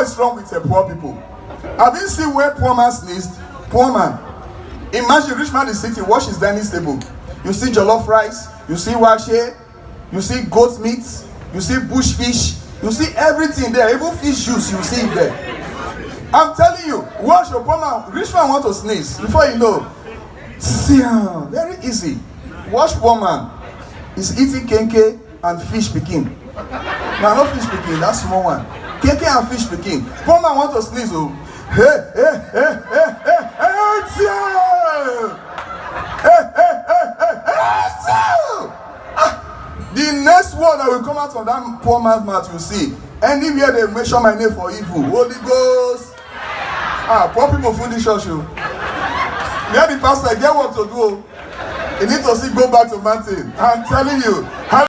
is wrong with the poor people? Have you seen where poor man sneezed? Poor man. Imagine rich man is sitting, wash his dining table. You see jollof rice, you see washe, you see goat meat, you see bush fish, you see everything there, even fish juice, you see it there. I'm telling you, wash your poor man. Rich man want to sneeze. Before you know, very easy. Wash poor man is eating kenke and fish pikin. Now not fish pikin, that small one. Kenke and fish pikin. Poor man want to sneeze. Oh, the next word that will come out from that poor man's mouth, you see. Anywhere they mention my name for evil, Holy Ghost. Poor people foolish church. Where the pastor get what to do. He need to see go back to mountain. I'm telling you.